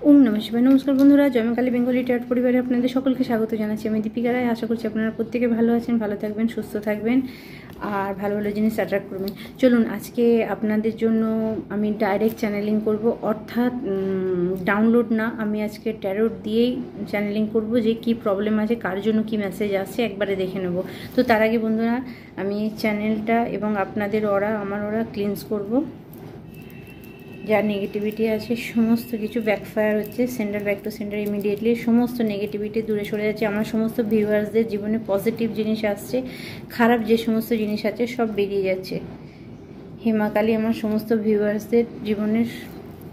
ওম নমঃ শিবায়। নমস্কার বন্ধুরা, জয়মাকালী বেঙ্গলি ট্যারট পরিবারে আপনাদের সকলকে স্বাগত জানাচ্ছি। আমি দীপিকা রায়। আশা করছি আপনারা প্রত্যেকে ভালো আছেন, ভালো থাকবেন, সুস্থ থাকবেন আর ভালো ভালো জিনিস অ্যাট্রাক্ট করবেন। চলুন আজকে আপনাদের জন্য আমি ডাইরেক্ট চ্যানেলিং করব, অর্থাৎ ডাউনলোড না। আমি আজকে ট্যারট দিয়েই চ্যানেলিং করব যে কি প্রবলেম আছে, কার জন্য কি মেসেজ আসছে একবারে দেখে নেব। তো তার আগে বন্ধুরা, আমি চ্যানেলটা এবং আপনাদের আমার ক্লিনস করব। যা নেগেটিভিটি আছে সমস্ত কিছু ব্যাকফায়ার হচ্ছে, centre back to centre immediately. সমস্ত নেগেটিভিটি দূরে সরে যাচ্ছে। আমার সমস্ত ভিউয়ার্সদের জীবনে পজিটিভ জিনিস আসছে, খারাপ যে সমস্ত জিনিস আছে সব বেরিয়ে যাচ্ছে। হে মা কালী, আমার সমস্ত ভিউয়ার্সদের জীবনের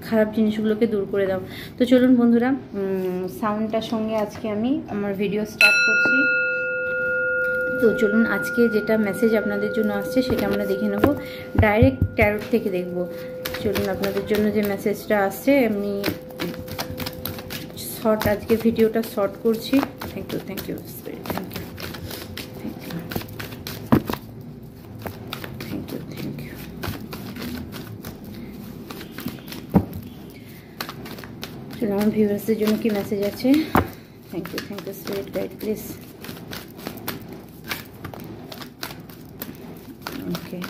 খারাপ জিনিসগুলোকে দূর করে দাও। তো চলুন বন্ধুরা, সাউন্ডটার সঙ্গে আজকে আমি আমার ভিডিও স্টার্ট করছি। তো চলুন আজকে যেটা মেসেজ আপনাদের জন্য আসছে সেটা আমরা দেখে নেব, ডাইরেক্ট ট্যারট থেকে দেখব। চলুন আপনাদের জন্য যে মেসেজটা আসছে, আমি শর্ট আজকে ভিডিওটা শর্ট করছি। Thank you thank you thank you thank you thank you thank you. চলুন আমার ভিউয়ার্সদের জন্য কি মেসেজ আছে। Thank you spirit guide please. Okay,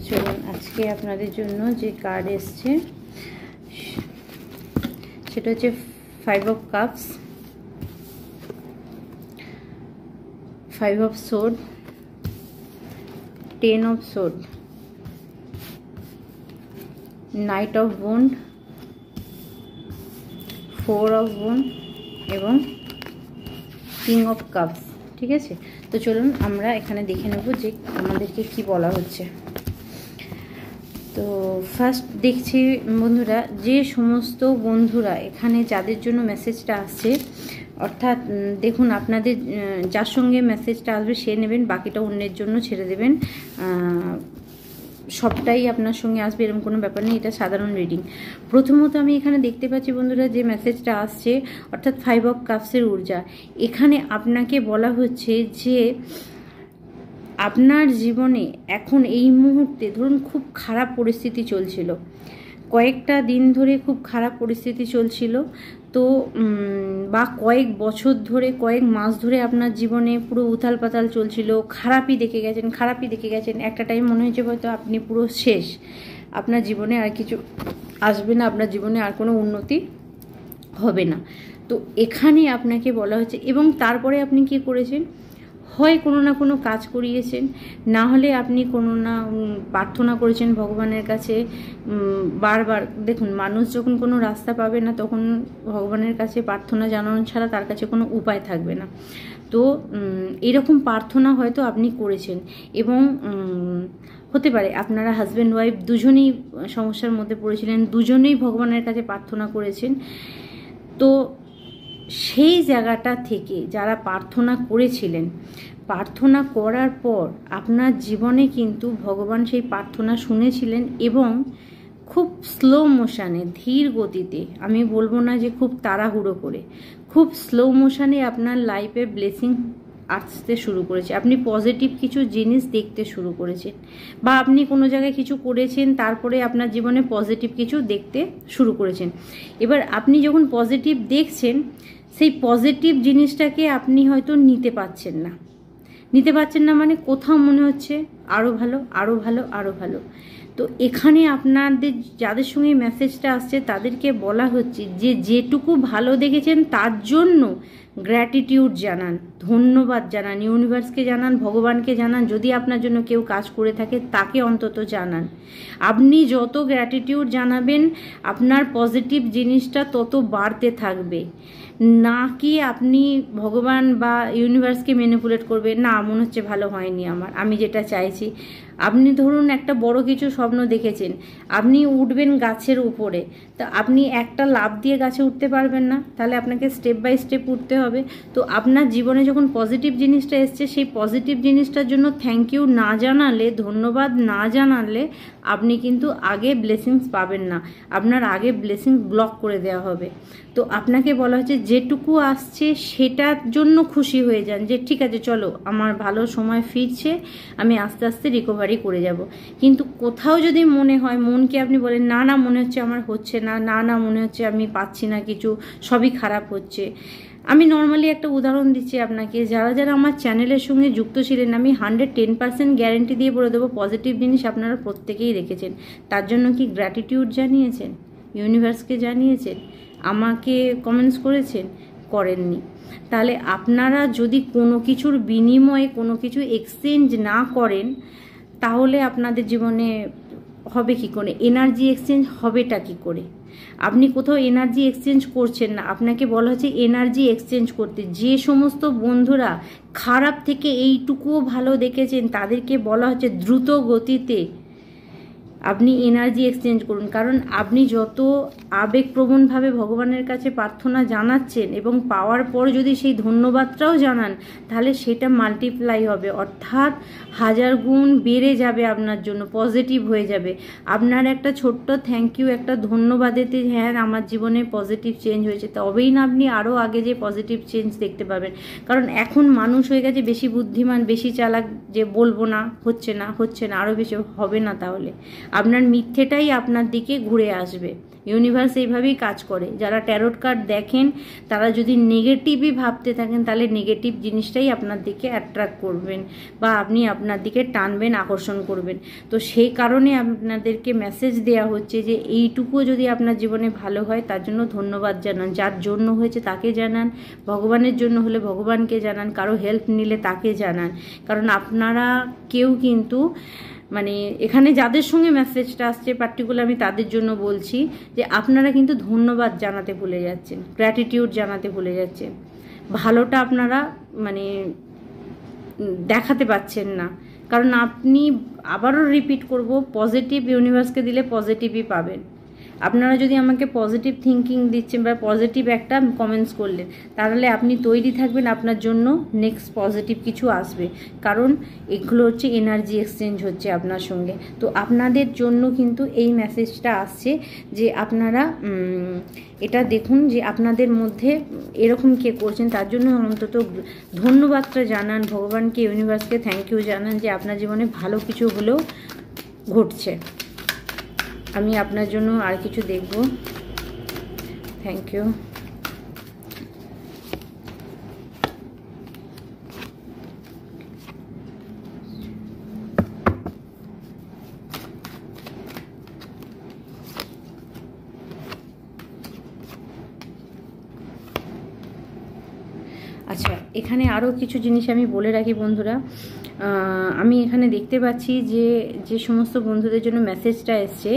চলুন আজকে আপনাদের জন্য যে কার্ড এসছে সেটা হচ্ছে 5 of Cups, 5 of Swords, 10 of Swords, Knight of Wands, 4 of Wands এবং King of Cups। ঠিক আছে, তো চলুন আমরা এখানে দেখে নেব যে আমাদেরকে কি বলা হচ্ছে। তো ফার্স্ট দেখছি বন্ধুরা, যে সমস্ত বন্ধুরা এখানে যাদের জন্য মেসেজটা আসছে, অর্থাৎ দেখুন আপনাদের যার সঙ্গে মেসেজটা আসবে সে নেবেন, বাকিটা অন্যের জন্য ছেড়ে দেবেন। সবটাই আপনার সঙ্গে আসবে এরকম কোনো ব্যাপার নেই, এটা সাধারণ রিডিং। প্রথমত আমি এখানে দেখতে পাচ্ছি বন্ধুরা যে মেসেজটা আসছে, অর্থাৎ 5 of Cups-এর ঊর্জা। এখানে আপনাকে বলা হচ্ছে যে আপনার জীবনে এখন এই মুহূর্তে ধরুন খুব খারাপ পরিস্থিতি চলছিল, কয়েকটা দিন ধরে খুব খারাপ পরিস্থিতি চলছিল, তো বা কয়েক বছর ধরে, কয়েক মাস ধরে আপনার জীবনে পুরো উথাল পাতাল চলছিল, খারাপই দেখে গেছেন। একটা টাইম মনে হয়েছে হয়তো আপনি পুরো শেষ, আপনার জীবনে আর কিছু আসবে না, আপনার জীবনে আর কোনো উন্নতি হবে না। তো এখানে আপনাকে বলা হচ্ছে, এবং তারপরে আপনি কি করেছেন, হয় কোনো না কোনো কাজ করিয়েছেন, না হলে আপনি কোনো না প্রার্থনা করেছেন ভগবানের কাছে বারবার। দেখুন, মানুষ যখন কোনো রাস্তা পাবে না তখন ভগবানের কাছে প্রার্থনা জানানো ছাড়া তার কাছে কোনো উপায় থাকবে না। তো এরকম প্রার্থনা হয়তো আপনি করেছেন, এবং হতে পারে আপনারা হাজব্যান্ড ওয়াইফ দুজনেই সমস্যার মধ্যে পড়েছিলেন, দুজনেই ভগবানের কাছে প্রার্থনা করেছেন। তো সেই জায়গাটা থেকে যারা প্রার্থনা করেছিলেন, প্রার্থনা করার পর আপনার জীবনে কিন্তু ভগবান সেই প্রার্থনা শুনেছিলেন, এবং খুব স্লো মোশানে, ধীর গতিতে, আমি বলবো না যে খুব তাড়াহুড়ো করে, খুব স্লো মোশানে আপনার লাইফে ব্লেসিং আসতে শুরু করেছে। আপনি পজিটিভ কিছু জিনিস দেখতে শুরু করেছেন, বা আপনি কোনো জায়গায় কিছু করেছেন তারপরে আপনার জীবনে পজিটিভ কিছু দেখতে শুরু করেছেন। এবার আপনি যখন পজিটিভ দেখছেন, সেই পজিটিভ জিনিসটাকে আপনি হয়তো নিতে পারছেন না, মানে কোথাও মনে হচ্ছে আরও ভালো, আরও ভালো, আরও ভালো। তো এখানে আপনাদের যাদের সঙ্গে মেসেজটা আসছে তাদেরকে বলা হচ্ছে যে যেটুকু ভালো দেখেছেন তার জন্য গ্র্যাটিটিউড জানান, ধন্যবাদ জানান, ইউনিভার্সকে জানান, ভগবানকে জানান। যদি আপনার জন্য কেউ কাজ করে থাকে তাকে অন্তত জানান। আপনি যত গ্র্যাটিটিউড জানাবেন আপনার পজিটিভ জিনিসটা তত বাড়তে থাকবে, না কি আপনি ভগবান বা ইউনিভার্সকে ম্যানিপুলেট করবে, না মনে হচ্ছে ভালো হয়নি আমার, আমি যেটা চাইছি। আপনি ধরুন একটা বড় কিছু স্বপ্ন দেখেছেন, আপনি উঠবেন গাছের উপরে, তো আপনি একটা লাফ দিয়ে গাছে উঠতে পারবেন না, তাহলে আপনাকে স্টেপ বাই স্টেপ উঠতে হবে। তো আপনার জীবনে যখন পজিটিভ জিনিসটা এসছে, সেই পজিটিভ জিনিসটার জন্য থ্যাংক ইউ না জানালে, ধন্যবাদ না জানালে আপনি কিন্তু আগে ব্লেসিংস পাবেন না, আপনার আগে ব্লেসিং ব্লক করে দেওয়া হবে। তো আপনাকে বলা হচ্ছে যেটুকু আসছে সেটার জন্য খুশি হয়ে যান, যে ঠিক আছে চলো আমার ভালো সময় ফিরছে, আমি আস্তে আস্তে রিকভারি বারবারই করে যাব। কিন্তু কোথাও যদি মনে হয়, মনকে আপনি বলেন না না মনে হচ্ছে আমার হচ্ছে না, না না মনে হচ্ছে আমি পাচ্ছি না কিছু, সবই খারাপ হচ্ছে। আমি নর্মালি একটা উদাহরণ দিচ্ছি আপনাকে, যারা যারা আমার চ্যানেলের সঙ্গে যুক্ত ছিলেন, আমি 110% গ্যারেন্টি দিয়ে বলে দেবো পজিটিভ জিনিস আপনারা প্রত্যেকেই দেখেছেন। তার জন্য কি গ্র্যাটিটিউড জানিয়েছেন, ইউনিভার্সকে জানিয়েছেন, আমাকে কমেন্টস করেছেন? করেননি। তাহলে আপনারা যদি কোনো কিছুর বিনিময়ে কোনো কিছু এক্সচেঞ্জ না করেন, তাহলে আপনাদের জীবনে হবে কি করে? এনার্জি এক্সচেঞ্জ হবেটা কি করে? আপনি কোথাও এনার্জি এক্সচেঞ্জ করছেন না, আপনাকে বলা হচ্ছে এনার্জি এক্সচেঞ্জ করতে। যে সমস্ত বন্ধুরা খারাপ থেকে এইটুকুও ভালো দেখেছেন, তাদেরকে বলা হচ্ছে দ্রুত গতিতে আপনি এনার্জি এক্সচেঞ্জ করুন। কারণ আপনি যত আবেগপ্রবণভাবে ভগবানের কাছে প্রার্থনা জানাচ্ছেন এবং পাওয়ার পর যদি সেই ধন্যবাদটাও জানান, তাহলে সেটা মাল্টিপ্লাই হবে, অর্থাৎ 1000 গুণ বেড়ে যাবে আপনার জন্য, পজিটিভ হয়ে যাবে। আপনার একটা ছোট্ট থ্যাংক ইউ, একটা ধন্যবাদেতে হ্যাঁ আমার জীবনে পজিটিভ চেঞ্জ হয়েছে, তবেই না আপনি আরও আগে যে পজিটিভ চেঞ্জ দেখতে পাবেন। কারণ এখন মানুষ হয়ে গেছে বেশি বুদ্ধিমান, বেশি চালাক, যে বলবো না হচ্ছে না হচ্ছে না, আরও বেশি হবে না, তাহলে আপনার মিথ্যেটাই আপনার দিকে ঘুরে আসবে। ইউনিভার্স এইভাবেই কাজ করে। যারা ট্যারোট কার্ড দেখেন তারা যদি নেগেটিভই ভাবতে থাকেন, তাহলে নেগেটিভ জিনিসটাই আপনার দিকে অ্যাট্রাক্ট করবেন বা আপনি আপনার দিকে টানবেন, আকর্ষণ করবেন। তো সেই কারণে আপনাদেরকে মেসেজ দেওয়া হচ্ছে যে এইটুকুও যদি আপনার জীবনে ভালো হয়, তার জন্য ধন্যবাদ জানান। যার জন্য হয়েছে তাকে জানান, ভগবানের জন্য হলে ভগবানকে জানান, কারো হেল্প নিলে তাকে জানান। কারণ আপনারা কেউ কিন্তু মানে এখানে যাদের সঙ্গে মেসেজটা আসছে পার্টিকুলার আমি তাদের জন্য বলছি যে আপনারা কিন্তু ধন্যবাদ জানাতে ভুলে যাচ্ছেন, গ্র্যাটিটিউড জানাতে ভুলে যাচ্ছেন। ভালোটা আপনারা মানে দেখাতে পাচ্ছেন না। কারণ আপনি, আবারও রিপিট করব, পজিটিভ ইউনিভার্সকে দিলে পজিটিভই পাবেন। আপনারা যদি আমাকে পজিটিভ থিঙ্কিং দিচ্ছেন বা পজিটিভ একটা কমেন্টস করলেন, তাহলে আপনি তৈরি থাকবেন, আপনার জন্য নেক্সট পজিটিভ কিছু আসবে। কারণ এগুলো হচ্ছে এনার্জি এক্সচেঞ্জ হচ্ছে আপনার সঙ্গে। তো আপনাদের জন্য কিন্তু এই মেসেজটা আসছে যে আপনারা এটা দেখুন যে আপনাদের মধ্যে এরকম কে করছেন, তার জন্য অন্তত ধন্যবাদটা জানান ভগবানকে, ইউনিভার্সকে থ্যাংক ইউ জানান যে আপনার জীবনে ভালো কিছু হলেও ঘটছে। আমি আপনার জন্য আর কিছু দেখব। Thank you. আচ্ছা, এখানে আরও কিছু জিনিস আমি বলে রাখি বন্ধুরা। আমি এখানে দেখতে পাচ্ছি যে যে সমস্ত বন্ধুদের জন্য মেসেজটা এসছে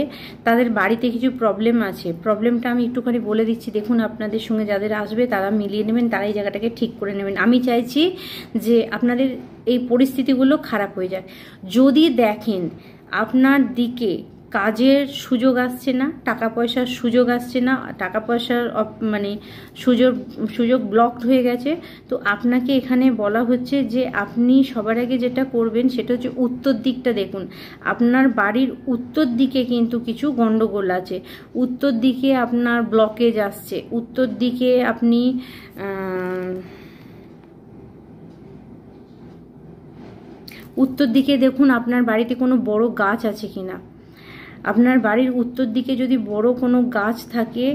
তাদের বাড়িতে কিছু প্রবলেম আছে। প্রবলেমটা আমি একটুখানি বলে দিচ্ছি, দেখুন আপনাদের সঙ্গে যাদের আসবে তারা মিলিয়ে নেবেন, তারা এই জায়গাটাকে ঠিক করে নেবেন। আমি চাইছি যে আপনাদের এই পরিস্থিতিগুলো খারাপ হয়ে যায়। যদি দেখেন আপনার দিকে কাজের সুযোগ আসছে না, টাকা পয়সার সুযোগ আসছে না, টাকা পয়সার মানে সুযোগ ব্লকড হয়ে গেছে, তো আপনাকে এখানে বলা হচ্ছে যে আপনি সবার আগে যেটা করবেন সেটা হচ্ছে উত্তর দিকটা দেখুন। আপনার বাড়ির উত্তর দিকে কিন্তু কিছু গন্ডগোল আছে, উত্তর দিকে আপনার ব্লকেজ আসছে, উত্তর দিকে আপনি উত্তর দিকে দেখুন আপনার বাড়িতে কোনো বড় গাছ আছে কিনা। আপনার বাড়ির উত্তর দিকে যদি বড় কোনো গাছ থাকে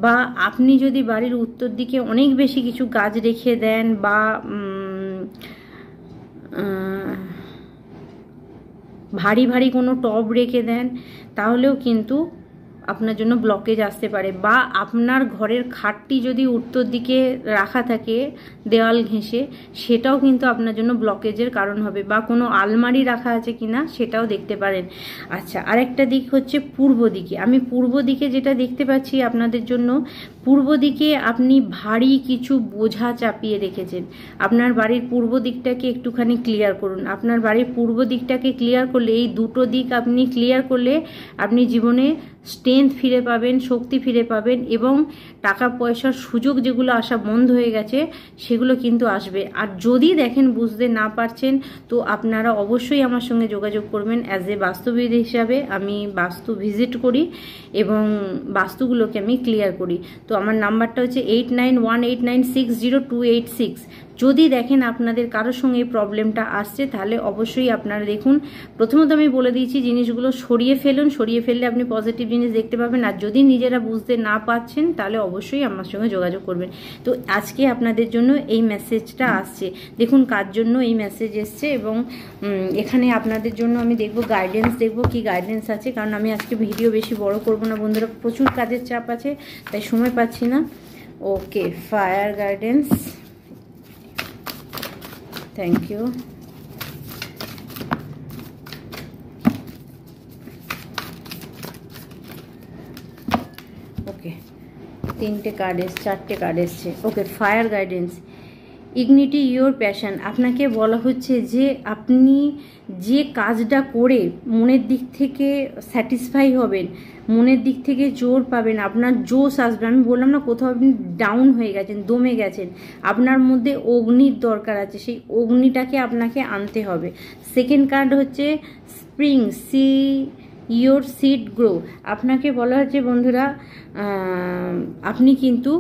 বা আপনি যদি বাড়ির উত্তর দিকে অনেক বেশি কিছু গাছ রেখে দেন বা ভারী ভারী কোনো টব রেখে দেন, তাহলেও কিন্তু আপনার জন্য ব্লকেজ আসতে পারে। বা আপনার ঘরের খাটটি যদি উত্তর দিকে রাখা থাকে দেওয়াল ঘেঁষে, সেটাও কিন্তু আপনার জন্য ব্লকেজের কারণ হবে। বা কোনো আলমারি রাখা আছে কিনা সেটাও দেখতে পারেন। আচ্ছা, আরেকটা দিক হচ্ছে পূর্ব দিকে। আমি পূর্ব দিকে যেটা দেখতে পাচ্ছি আপনাদের জন্য, পূর্ব দিকে আপনি ভারী কিছু বোঝা চাপিয়ে রেখেছেন। আপনার বাড়ির পূর্ব দিকটাকে একটুখানি ক্লিয়ার করুন। আপনার বাড়ির পূর্ব দিকটাকে ক্লিয়ার করলে, এই দুটো দিক আপনি ক্লিয়ার করলে আপনি জীবনে স্ট্রেংথ ফিরে পাবেন, শক্তি ফিরে পাবেন এবং টাকা পয়সার সুযোগ যেগুলো আসা বন্ধ হয়ে গেছে সেগুলো কিন্তু আসবে। আর যদি দেখেন বুঝতে না পারছেন, তো আপনারা অবশ্যই আমার সঙ্গে যোগাযোগ করবেন। অ্যাজ এ বাস্তুবিদ হিসাবে আমি বাস্তু ভিজিট করি এবং বাস্তুগুলোকে আমি ক্লিয়ার করি। তো আমার নাম্বারটা হচ্ছে 8918960286। যদি দেখেন আপনাদের কারোর সঙ্গে এই প্রবলেমটা আসছে, তাহলে অবশ্যই আপনারা দেখুন। প্রথমত আমি বলে দিয়েছি জিনিসগুলো সরিয়ে ফেলুন, সরিয়ে ফেললে আপনি পজিটিভ জিনিস দেখতে পাবেন। আর যদি নিজেরা বুঝতে না পারছেন তাহলে অবশ্যই আমার সঙ্গে যোগাযোগ করবেন। তো আজকে আপনাদের জন্য এই মেসেজটা আসছে, দেখুন কার জন্য এই মেসেজ এসছে। এবং এখানে আপনাদের জন্য আমি দেখব গাইডেন্স, দেখব কি গাইডেন্স আছে, কারণ আমি আজকে ভিডিও বেশি বড় করব না বন্ধুরা, প্রচুর কাজের চাপ আছে তাই সময় পাচ্ছি না। ওকে, ফায়ার গাইডেন্স, থ্যাংক ইউ। ওকে, 3টে কার্ড এসছে, 4টে কার্ড এসছে। ওকে, ফায়ার গাইডেন্স, ইগনিটি ইয়োর প্যাশন। আপনাকে বলা হচ্ছে যে আপনি যে কাজটা করে মনের দিক থেকে স্যাটিসফাই হবেন, মনের দিক থেকে জোর পাবেন, আপনার জোশ আসবে। আমি বললাম না কোথাও আপনি ডাউন হয়ে গেছেন, দমে গেছেন, আপনার মধ্যে অগ্নির দরকার আছে, সেই অগ্নিটাকে আপনাকে আনতে হবে। সেকেন্ড কার্ড হচ্ছে spring, see your seed grow. আপনাকে বলা হচ্ছে বন্ধুরা আপনি কিন্তু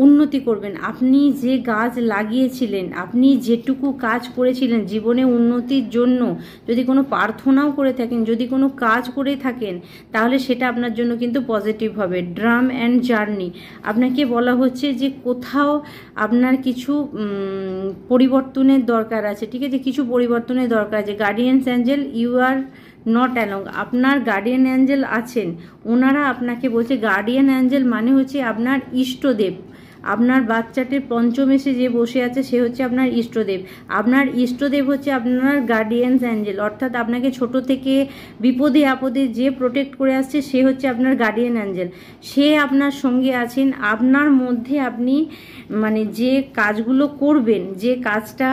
উন্নতি করবেন। আপনি যে গাছ লাগিয়েছিলেন, আপনি যেটুকু কাজ করেছিলেন জীবনে উন্নতির জন্য, যদি কোনো প্রার্থনাও করে থাকেন, যদি কোনো কাজ করে থাকেন, তাহলে সেটা আপনার জন্য কিন্তু পজিটিভ হবে। ড্রাম অ্যান্ড জার্নি, আপনাকে বলা হচ্ছে যে কোথাও আপনার কিছু পরিবর্তনের দরকার আছে, ঠিক আছে, কিছু পরিবর্তনের দরকার আছে। Guardians angel, you are not along. আপনার গার্ডিয়ান অ্যাঞ্জেল আছেন, ওনারা আপনাকে বলছে, গার্ডিয়ান অ্যাঞ্জেল মানে হচ্ছে আপনার ইষ্টদেব। আপনার বাচ্চাটির পঞ্চম এসে যে বসে আছে সে হচ্ছে আপনার ইষ্টদেব। আপনার ইষ্টদেব হচ্ছে আপনার গার্ডিয়ানস অ্যাঞ্জেল, অর্থাৎ আপনাকে ছোট থেকে বিপদে আপদে যে প্রোটেক্ট করে আসছে সে হচ্ছে আপনার গার্ডিয়ান অ্যাঞ্জেল। সে আপনার সঙ্গে আছেন। আপনার মধ্যে আপনি মানে যে কাজগুলো করবেন, যে কাজটা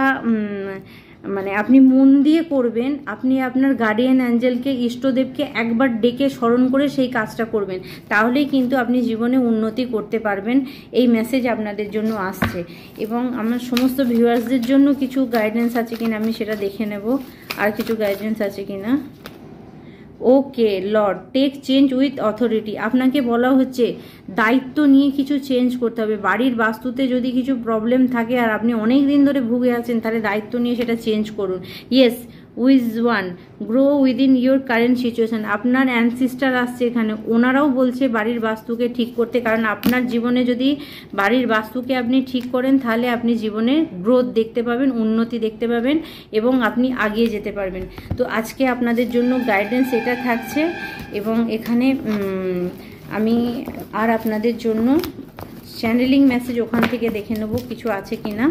মানে আপনি মন দিয়ে করবেন, আপনি আপনার গার্ডিয়ান অ্যাঞ্জেলকে, ইষ্টদেবকে একবার ডেকে স্মরণ করে সেই কাজটা করবেন, তাহলেই কিন্তু আপনি জীবনে উন্নতি করতে পারবেন। এই মেসেজ আপনাদের জন্য আসছে। এবং আমার সমস্ত ভিউয়ার্সদের জন্য কিছু গাইডেন্স আছে কিনা আমি সেটা দেখে নেব, আর কিছু গাইডেন্স আছে কিনা। Okay, lord take change with authority. আপনাকে বলা হচ্ছে দায়িত্ব নিয়ে কিছু চেঞ্জ করতে হবে। বাড়ির বাস্তুতে যদি কিছু প্রবলেম থাকে আর আপনি অনেক দিন ধরে ভুগে আছেন, তাহলে দায়িত্ব নিয়ে সেটা চেঞ্জ করুন। Yes, wise one, grow within your current situation. আপনার অ্যানসিস্টার আসছে এখানে, ওনারাও বলছে বাড়ির বাস্তুকে ঠিক করতে, কারণ আপনার জীবনে যদি বাড়ির বাস্তুকে আপনি ঠিক করেন তাহলে আপনি জীবনে গ্রোথ দেখতে পাবেন, উন্নতি দেখতে পাবেন এবং আপনি আগিয়ে যেতে পারবেন। তো আজকে আপনাদের জন্য গাইডেন্স এটা থাকছে। এবং এখানে আমি আর আপনাদের জন্য চ্যানেলিং মেসেজ ওখান থেকে দেখে নেব কিছু আছে কিনা।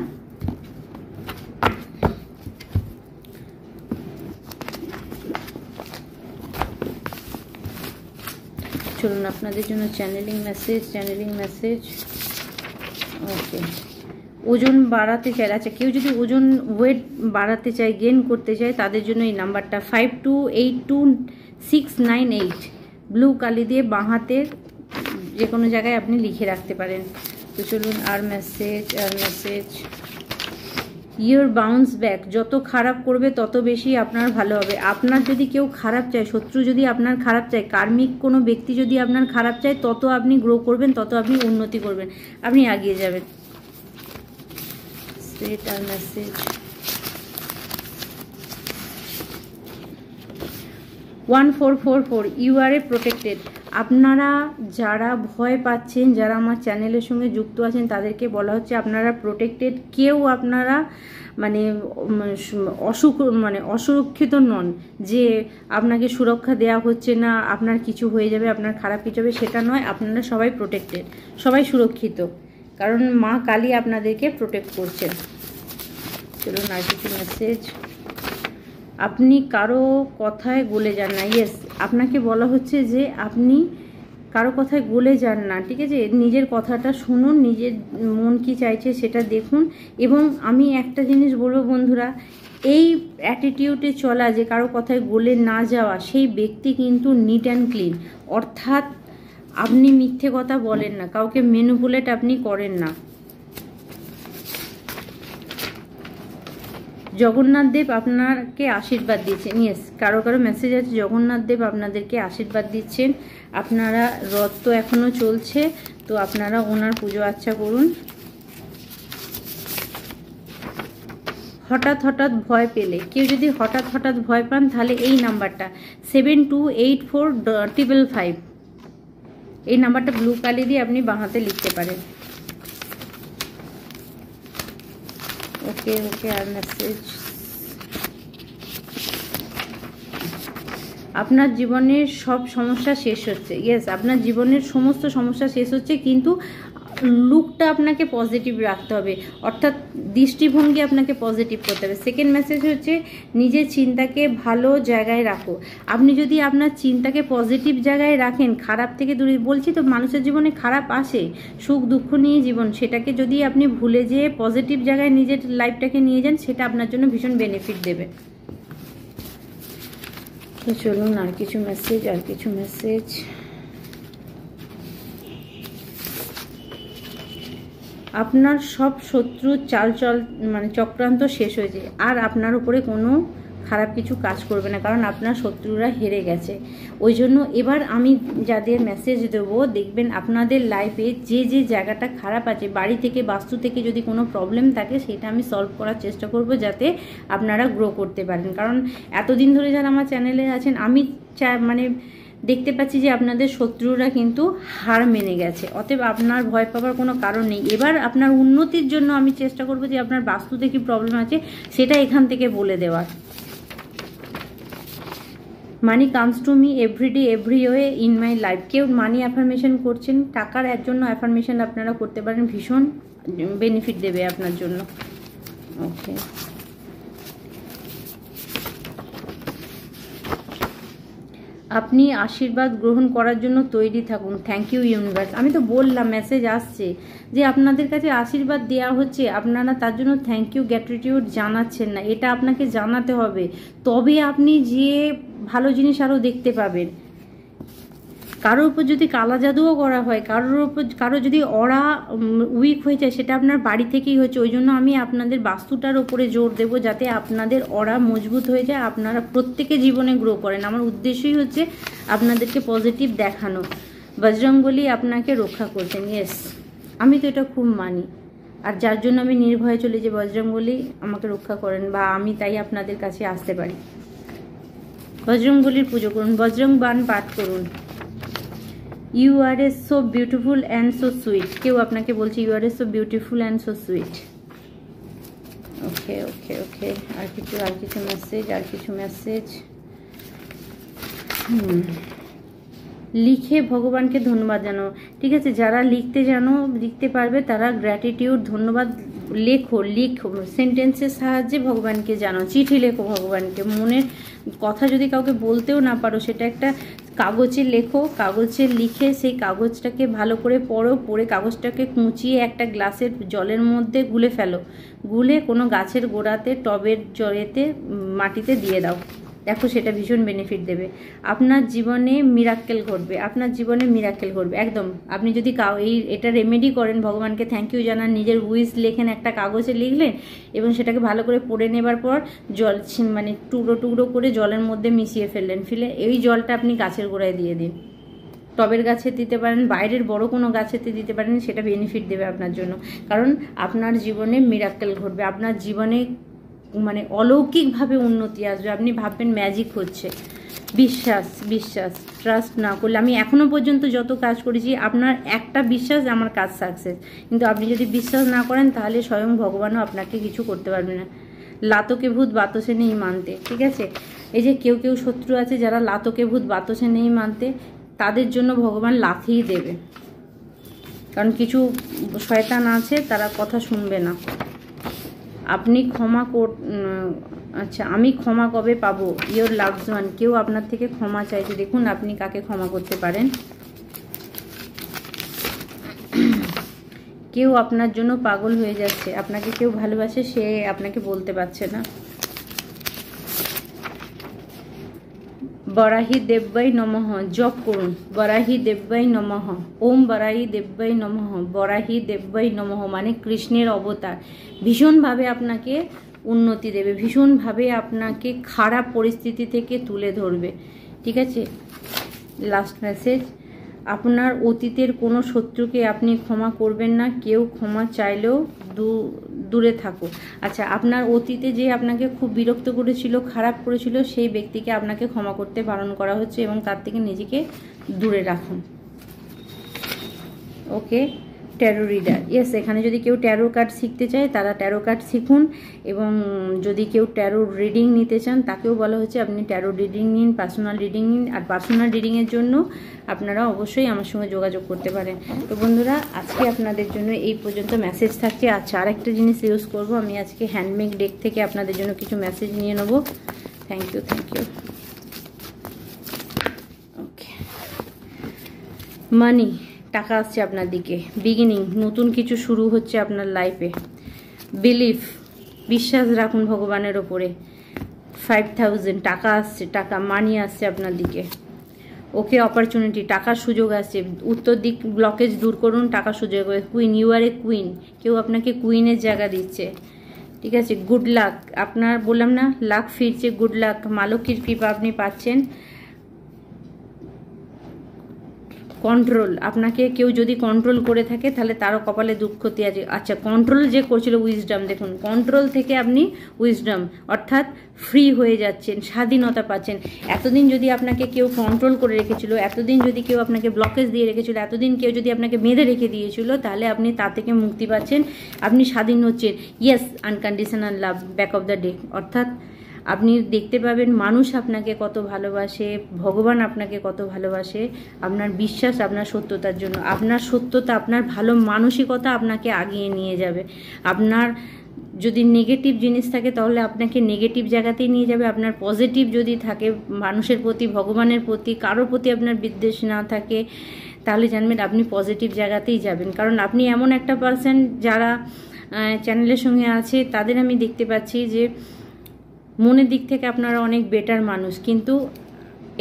চলুন আপনাদের জন্য চ্যানেলিং মেসেজ। ওকে, ওজন বাড়াতে চাই, আচ্ছা কেউ যদি ওজন ওয়েট বাড়াতে চায়, গেন করতে চায়, তাদের জন্য এই নাম্বারটা 52822698, ব্লু কালি দিয়ে বাঁ হাতের যে কোনো জায়গায় আপনি লিখে রাখতে পারেন। তো চলুন আর মেসেজ। ইয়োর বাউন্স ব্যাক, যত খারাপ করবে তত বেশি আপনার ভালো হবে। আপনার যদি কেউ খারাপ চায়, শত্রু যদি আপনার খারাপ চায়, কার্মিক কোনো ব্যক্তি যদি আপনার খারাপ চায়, তত আপনি গ্রো করবেন, তত আপনি উন্নতি করবেন, আপনি এগিয়ে যাবেন। সেট আর message 1444, you are a protected. আপনারা যারা ভয় পাচ্ছেন, যারা আমার চ্যানেলের সঙ্গে যুক্ত আছেন, তাদেরকে বলা হচ্ছে আপনারা প্রোটেক্টেড। কেউ আপনারা মানে অসুরক্ষিত নন, যে আপনাকে সুরক্ষা দেওয়া হচ্ছে না, আপনার কিছু হয়ে যাবে, আপনার খারাপ কিছু হবে, সেটা নয়। আপনারা সবাই প্রোটেক্টেড, সবাই সুরক্ষিত, কারণ মা কালী আপনাদেরকে প্রোটেক্ট করছেন। চলুন আর কিছু মেসেজ। আপনি কারো কথায় গলে যান না। ইয়েস, আপনাকে বলা হচ্ছে যে আপনি কারো কথায় গলে যান না, ঠিক আছে, নিজের কথাটা শুনুন, নিজের মন কি চাইছে সেটা দেখুন। এবং আমি একটা জিনিস বলবো বন্ধুরা, এই অ্যাটিটিউডে চলা, যে কারো কথায় গলে না যাওয়া, সেই ব্যক্তি কিন্তু নিট অ্যান্ড ক্লিন, অর্থাৎ আপনি মিথ্যে কথা বলেন না, কাউকে ম্যানিপুলেট আপনি করেন না। জগন্নাথ দেব আপনাকে আশীর্বাদ দিচ্ছেন। ইয়েস, কারো কারো মেসেজ আছে জগন্নাথ দেব আপনাদেরকে আশীর্বাদ দিচ্ছেন। আপনারা রথ তো এখনও চলছে, তো আপনারা ওনার পুজো আর্চা করুন। হঠাৎ হঠাৎ ভয় পেলে, কেউ যদি হঠাৎ হঠাৎ ভয় পান তাহলে এই নাম্বারটা 728455, এই নাম্বারটা ব্লু কালি দিয়ে আপনি বাঁ হাতে লিখতে পারেন। ওকে ওকে, আর মেসেজ, আপনার জীবনের সব সমস্যা শেষ হচ্ছে। ইয়েস, আপনার জীবনের সমস্ত সমস্যা শেষ হচ্ছে, কিন্তু লুকটা আপনাকে পজিটিভ রাখতে হবে, অর্থাৎ দৃষ্টিভঙ্গি আপনাকে পজিটিভ করতে হবে। সেকেন্ড মেসেজ হচ্ছে নিজের চিন্তাকে ভালো জায়গায় রাখো। আপনি যদি আপনার চিন্তাকে পজিটিভ জায়গায় রাখেন, খারাপ থেকে দূরে, বলছি তো মানুষের জীবনে খারাপ আসে, সুখ দুঃখ নিয়ে জীবন, সেটাকে যদি আপনি ভুলে যেয়ে পজিটিভ জায়গায় নিজের লাইফটাকে নিয়ে যান, সেটা আপনার জন্য ভীষণ বেনিফিট দেবে। তো চলুন আর কিছু মেসেজ, আর কিছু মেসেজ। আপনার সব শত্রু চালচল মানে চক্রান্ত শেষ হয়েছে, আর আপনার উপরে কোনো খারাপ কিছু কাজ করবে না, কারণ আপনার শত্রুরা হেরে গেছে। ওই জন্য এবার আমি যাদের মেসেজ দেবো, দেখবেন আপনাদের লাইফে যে যে জায়গাটা খারাপ আছে, বাড়ি থেকে বাস্তু থেকে যদি কোনো প্রবলেম থাকে, সেটা আমি সলভ করার চেষ্টা করব, যাতে আপনারা গ্রো করতে পারেন। কারণ এতদিন ধরে যারা আমার চ্যানেলে আছেন, আমি মানে দেখতে পাচ্ছি যে আপনাদের শত্রুরা কিন্তু হার মেনে গেছে, অতএব আপনার ভয় পাওয়ার কোনো কারণ নেই। এবার আপনার উন্নতির জন্য আমি চেষ্টা করব যে আপনার বাস্তুতে কি প্রবলেম আছে সেটা এখান থেকে বলে দেওয়ার। Money comes to me everyday every way in my life. কেউ মানি অ্যাফার্মেশন করছেন, টাকার এর জন্য অ্যাফার্মেশন আপনারা করতে পারেন, ভীষণ বেনিফিট দেবে আপনার জন্য। ওকে, আপনি আশীর্বাদ গ্রহণ করার জন্য তৈরি থাকুন। Thank you universe. আমি তো বললাম মেসেজ আসছে যে আপনাদের কাছে আশীর্বাদ দেওয়া হচ্ছে, আপনারা তার জন্য থ্যাংক ইউ গ্র্যাটিটিউড জানাচ্ছেন না, এটা আপনাকে জানাতে হবে, তবে আপনি যে ভালো জিনিস আরও দেখতে পাবেন। কারোর উপর যদি কালা জাদুও করা হয়, কারো যদি অরা উইক হয়ে যায়, সেটা আপনার বাড়ি থেকেই হচ্ছে। ওই জন্য আমি আপনাদের বাস্তুটার ওপরে জোর দেবো, যাতে আপনাদের অরা মজবুত হয়ে যায়, আপনারা প্রত্যেকে জীবনে গ্রো করেন। আমার উদ্দেশ্যই হচ্ছে আপনাদেরকে পজিটিভ দেখানো। বজরংবলী আপনাকে রক্ষা করছেন। ইয়েস, আমি তো এটা খুব মানি, আর যার জন্য আমি নির্ভয়ে চলি যে বজরংবলী আমাকে রক্ষা করেন, বা আমি তাই আপনাদের কাছে আসতে পারি। বজরংবলীর পুজো করুন, বজরং বাণ পাঠ করুন। You are a so beautiful and so sweet. কেউ আপনাকে বলছে you are a so beautiful and so sweet. Okay okay okay, আর কিছু মেসেজ, আর কিছু মেসেজ। লিখে ভগবানকে ধন্যবাদ জানো। ঠিক আছে, যারা লিখতে পারবে তারা গ্র্যাটিটিউড, ধন্যবাদ লেখো সেন্টেন্সের সাহায্যে ভগবানকে জানো, চিঠি লেখো ভগবানকে। মনের কথা যদি কাউকে বলতেও না পারো, সেটা একটা কাগজে লেখো, কাগজে লিখে সেই কাগজটাকে ভালো করে পড়ে কাগজটাকে কুঁচিয়ে একটা গ্লাসের জলের মধ্যে গুলে ফেলো, গুলে কোনো গাছের গোড়াতে, টবের জলেতে, মাটিতে দিয়ে দাও। দেখো, সেটা ভীষণ বেনিফিট দেবে। আপনার জীবনে মিরাক্কেল ঘটবে, আপনার জীবনে মিরাক্কেল ঘটবে একদম। আপনি যদি এটা রেমেডি করেন, ভগবানকে থ্যাংক ইউ জানান, নিজের উইশ লেখেন, একটা কাগজে লিখলেন এবং সেটাকে ভালো করে পড়ে নেবার পর জল মানে টুকরো টুকরো করে জলের মধ্যে মিশিয়ে ফেললেন, এই জলটা আপনি গাছের গোড়ায় দিয়ে দিন। টবের গাছে দিতে পারেন, বাইরের বড় কোনো গাছেতে দিতে পারেন, সেটা বেনিফিট দেবে আপনার জন্য। কারণ আপনার জীবনে মিরাক্কেল ঘটবে, আপনার জীবনে মানে অলৌকিকভাবে উন্নতি আসবে। আপনি ভাববেন ম্যাজিক হচ্ছে। বিশ্বাস ট্রাস্ট না করলে, আমি এখনো পর্যন্ত যত কাজ করেছি, আপনার একটা বিশ্বাস আমার কাজ সাকসেস, কিন্তু আপনি যদি বিশ্বাস না করেন তাহলে স্বয়ং ভগবানও আপনাকে কিছু করতে পারবে না। লাতকে ভূত বাতসে নেই মানতে। ঠিক আছে, এই যে কেউ শত্রু আছে যারা লাতকে ভূত বাতসে নেই মানতে, তাদের জন্য ভগবান লাথিই দেবে, কারণ কিছু শয়তান আছে তারা কথা শুনবে না। আপনি আমি ক্ষমা কবে পাবো? Your loved one. কেউ আপনার থেকে ক্ষমা চাইছে, দেখুন আপনি কাকে ক্ষমা করতে পারেন। কেউ আপনার জন্য পাগল হয়ে যাচ্ছে, আপনাকে কেউ ভালোবাসে, সে আপনাকে বলতে পারছে না। বরাহি দেব্যাই নমঃ জপ করুন, বরাহি দেব্যাই নমঃ, ওম বরাহি দেব্যাই নমঃ, বরাহি দেব্যাই নমঃ, মানে কৃষ্ণের অবতার। ভীষণভাবে আপনাকে উন্নতি দেবে, ভীষণভাবে আপনাকে খারাপ পরিস্থিতি থেকে তুলে ধরবে। ঠিক আছে, লাস্ট মেসেজ। আপনার অতীতের কোনো শত্রুকে আপনি ক্ষমা করবেন না। কেউ ক্ষমা চাইলেও দূরে থাকো। আচ্ছা, আপনার অতীতে যে আপনাকে খুব বিরক্ত করেছিল, খারাপ করেছিল, সেই ব্যক্তিকে আপনাকে ক্ষমা করতে বারণ করা হচ্ছে এবং তার থেকে নিজেকে দূরে রাখুন। ওকে, ট্যারো রিডার, ইয়েস, এখানে যদি কেউ ট্যারো কার্ড শিখতে চায় তারা ট্যারো কার্ড শিখুন, এবং যদি কেউ ট্যারো রিডিং নিতে চান তাকেও বলা হচ্ছে আপনি ট্যারো রিডিং নিন, পার্সোনাল রিডিং নিন। আর পার্সোনাল রিডিংয়ের জন্য আপনারা অবশ্যই আমার সঙ্গে যোগাযোগ করতে পারেন। তো বন্ধুরা, আজকে আপনাদের জন্য এই পর্যন্ত মেসেজ থাকছে। আচ্ছা, আরেকটা জিনিস ইউজ করব, আমি আজকে হ্যান্ডমেড ডেক থেকে আপনাদের জন্য কিছু মেসেজ নিয়ে নেব। Thank you. ওকে, মানি, টাকা আসছে আপনার দিকে, বিগিনিং, নতুন কিছু শুরু হচ্ছে আপনার লাইফে। বিলিফ, বিশ্বাস রাখুন ভগবানের ওপরে। 5000 টাকা আসছে, টাকা, মানি আসছে আপনার দিকে। ওকে, অপরচুনিটি, টাকার সুযোগ আসছে। উত্তর দিক ব্লকেজ দূর করুন, টাকার সুযোগ। Queen, you are a queen, কেউ আপনাকে কুইনের জায়গা দিচ্ছে। ঠিক আছে, গুড লাক, আপনার বললাম না লাক ফিরছে, গুড লাক, মালকির কৃপা আপনি পাচ্ছেন। কন্ট্রোল, আপনাকে কেউ যদি কন্ট্রোল করে থাকে তাহলে তারও কপালে দুঃখতি আছে। আচ্ছা, কন্ট্রোল যে করছিল, উইজডম, দেখুন কন্ট্রোল থেকে আপনি উইজডম, অর্থাৎ ফ্রি হয়ে যাচ্ছেন, স্বাধীনতা পাচ্ছেন। এতদিন যদি আপনাকে কেউ কন্ট্রোল করে রেখেছিল, এতদিন যদি কেউ আপনাকে ব্লকেজ দিয়ে রেখেছিল, এতদিন কেউ যদি আপনাকে বেঁধে রেখে দিয়েছিল, তাহলে আপনি তা থেকে মুক্তি পাচ্ছেন, আপনি স্বাধীন হচ্ছেন। Yes, unconditional love, back of the day, অর্থাৎ আপনি দেখতে পাবেন মানুষ আপনাকে কত ভালোবাসে, ভগবান আপনাকে কত ভালোবাসে, আপনার বিশ্বাস, আপনার সত্যতার জন্য। আপনার সত্যতা, আপনার ভালো মানসিকতা আপনাকে আগিয়ে নিয়ে যাবে। আপনার যদি নেগেটিভ জিনিস থাকে তাহলে আপনাকে নেগেটিভ জায়গাতেই নিয়ে যাবে। আপনার পজিটিভ যদি থাকে, মানুষের প্রতি, ভগবানের প্রতি, কারোর প্রতি আপনার বিদ্বেষ না থাকে, তাহলে জানবেন আপনি পজিটিভ জায়গাতেই যাবেন। কারণ আপনি এমন একটা পার্সন, যারা চ্যানেলের সঙ্গে আছে তাদের আমি দেখতে পাচ্ছি যে মনের দিক থেকে আপনারা অনেক বেটার মানুষ, কিন্তু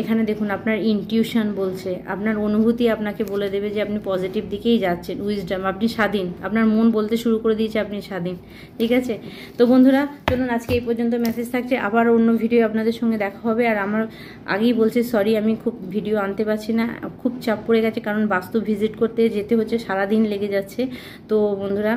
এখানে দেখুন আপনার ইনটিউশন বলছে, আপনার অনুভূতি আপনাকে বলে দেবে যে আপনি পজিটিভ দিকেই যাচ্ছেন। উইজডম, আপনি স্বাধীন, আপনার মন বলতে শুরু করে দিয়েছে আপনি স্বাধীন। ঠিক আছে, তো বন্ধুরা চলুন আজকে এই পর্যন্ত মেসেজ থাকছে, আবার অন্য ভিডিও আপনাদের সঙ্গে দেখা হবে। আর আমার আগেই বলছি সরি, আমি খুব ভিডিও আনতে পারছি না, খুব চাপ পড়ে গেছে, কারণ বাস্তু ভিজিট করতে যেতে হচ্ছে, সারাদিন লেগে যাচ্ছে। তো বন্ধুরা,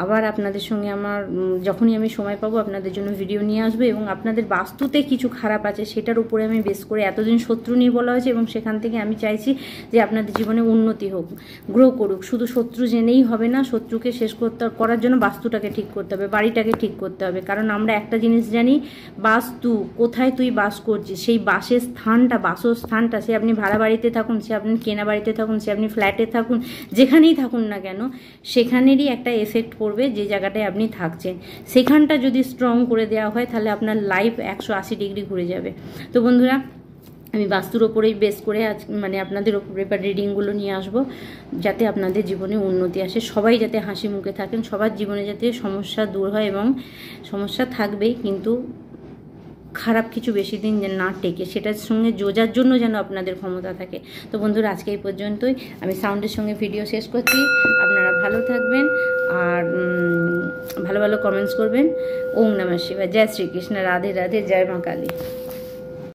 আবার আপনাদের সঙ্গে আমার যখনই আমি সময় পাবো আপনাদের জন্য ভিডিও নিয়ে আসবো, এবং আপনাদের বাস্তুতে কিছু খারাপ আছে সেটার উপরে আমি বেস করে, এতদিন শত্রু নিয়ে বলা হয়েছে এবং সেখান থেকে আমি চাইছি যে আপনাদের জীবনে উন্নতি হোক, গ্রো করুক। শুধু শত্রু জেনেই হবে না, শত্রুকে শেষ করার জন্য বাস্তুটাকে ঠিক করতে হবে, বাড়িটাকে ঠিক করতে হবে। কারণ আমরা একটা জিনিস জানি, বাস্তু, কোথায় তুই বাস করছিস, সেই বাসের স্থানটা, বাসস্থানটা, সে আপনি ভাড়া বাড়িতে থাকুন, সে আপনি কেনা বাড়িতে থাকুন, সে আপনি ফ্ল্যাটে থাকুন, যেখানেই থাকুন না কেন, সেখানেরই একটা এফেক্ট পড়বে যে জায়গাটায় আপনি থাকছেন। সেখানটা যদি স্ট্রং করে দেওয়া হয় তাহলে আপনার লাইফ 180 ডিগ্রি ঘুরে যাবে। তো বন্ধুরা, আমি বাস্তুর ওপরেই বেস করে আজ আপনাদের ওপরে এবার রিডিংগুলো নিয়ে আসবো, যাতে আপনাদের জীবনে উন্নতি আসে, সবাই যাতে হাসি মুখে থাকেন, সবার জীবনে যাতে সমস্যা দূর হয়, এবং সমস্যা থাকবেই কিন্তু খারাপ কিছু বেশি দিন না টেকে, সেটার সঙ্গে যোজার জন্য যেন আপনাদের ক্ষমতা থাকে। তো বন্ধুরা, আজকে এই পর্যন্তই, আমি সাউন্ডের সঙ্গে ভিডিও শেষ করছি। আপনারা ভালো থাকবেন আর ভালো ভালো কমেন্টস করবেন। ওম নমঃ শিবায়, জয় শ্রীকৃষ্ণ, রাধে রাধে, জয় মা কালী।